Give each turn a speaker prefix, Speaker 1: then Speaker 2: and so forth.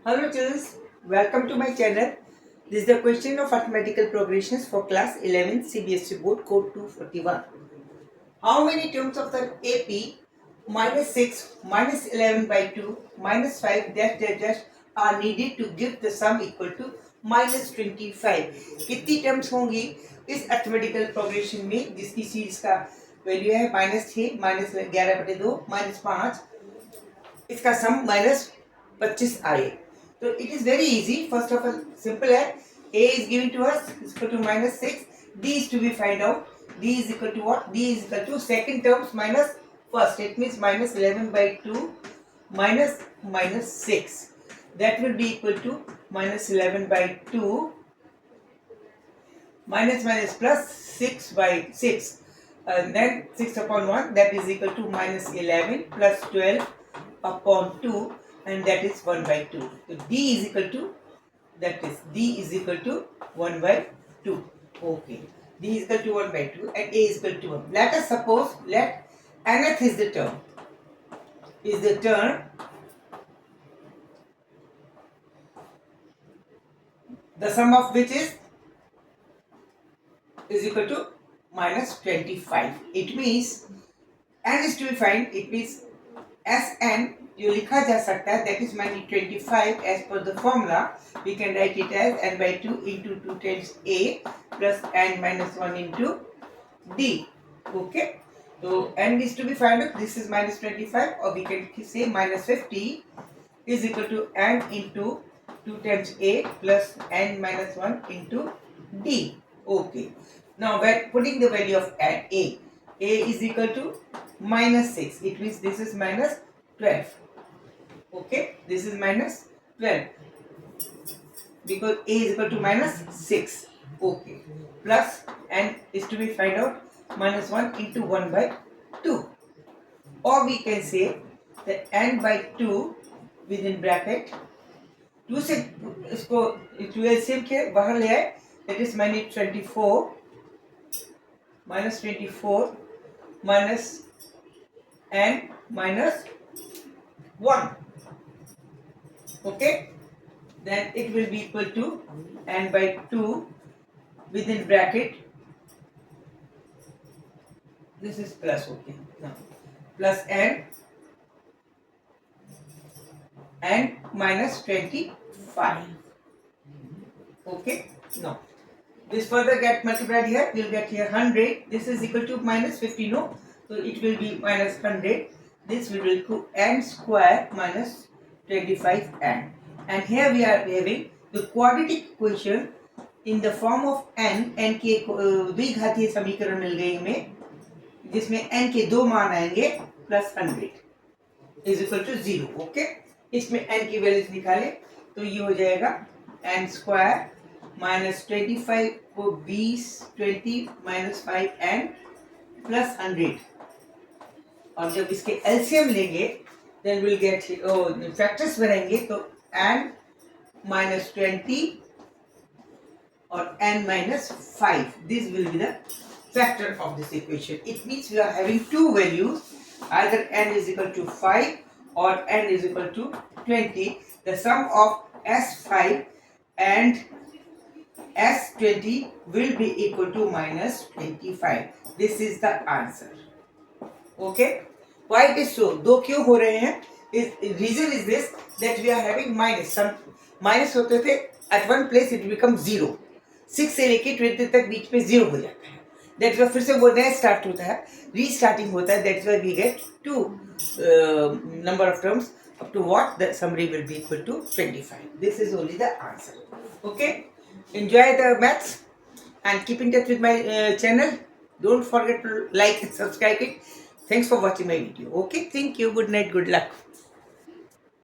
Speaker 1: Hello children, welcome to my channel. This is the question of arithmetical progressions for class 11 CBSE board code 241. How many terms of the AP minus 6 minus 11 by 2 minus 5 dash dash dash are needed to give the sum equal to minus 25? कितनी terms होंगी इस arithmetical progression में जिसकी series का value है -6 -11/2 -5, इसका सम -25 आए. So it is very easy. First of all, simple है. A is given to us is equal to -6. D is to be find out. D is equal to what? D is equal to second terms minus first. It means -11/2 minus 6. That will be equal to -11/2 minus plus 6/6. And then 6 upon 1, that is equal to -11 plus 12 upon 2, and that is 1/2. So D is equal to, that is D is equal to 1/2. Okay, D is equal to 1/2 and A is equal to 1. Let us suppose, let nth is the term, the sum of which is equal to -25. It means n is to be find. It means Sn जो लिखा जा सकता है, that is -25 as per the formula. We can write it as n/2 into 2 times A plus n minus 1 into D. Okay, so n is to be found out. This is -25, or we can say -50 is equal to n into 2 times A plus n minus 1 into D. Okay, now we're putting the value of A is equal to -6. It means this is -12. Okay, this is -12 because A is equal to -6. Okay, plus n is to be find out -1 into 1/2, or we can say that n/2 within bracket 2 से इसको 12 के बाहर ले आए, that is -24 minus n minus 1. Okay, then it will be equal to n/2 within bracket, this is plus, okay, now plus n minus 25. Okay, now this further get multiplied here, we'll get here 100. This is equal to -50, no? So it will be -100. This will be equal to n square minus 25n. And here we are having the quadratic equation in the form of n के द्विघातीय समीकरण मिल गई हमें, जिसमें n के 2 मान आएंगे plus 100 is equal to 0. Okay, इसमें n की वैल्यूज निकाले तो ये हो जाएगा n स्क्वायर minus 25 को 20 minus 5n plus 100. और जब इसके एलसीएम लेंगे then we'll get फैक्टर्स बनाएंगे तो n minus 20 और n minus 5. This will be the factor of this equation. It means we are having two values, either n is equal to 5 or n is equal to 20. The sum of S5 and S20 will be equal to -25. This is the answer. Okay, why it is so? दो क्यों हो रहे हैं? Reason is this, that we are having minus. Some minus होते थे, at one place it becomes 0. 6 से लेके 20 तक बीच में 0 हो जाता है. That's why फिर से वो नया स्टार्ट होता है, रीस्टार्टिंग होता है. That's why we get two number of terms up to what the summary will be equal to 25. This is only the answer. Okay, enjoy the maths and keep in touch with my channel. Don't forget to like and subscribe it. Thanks for watching my video. Okay, thank you. Good night. Good luck.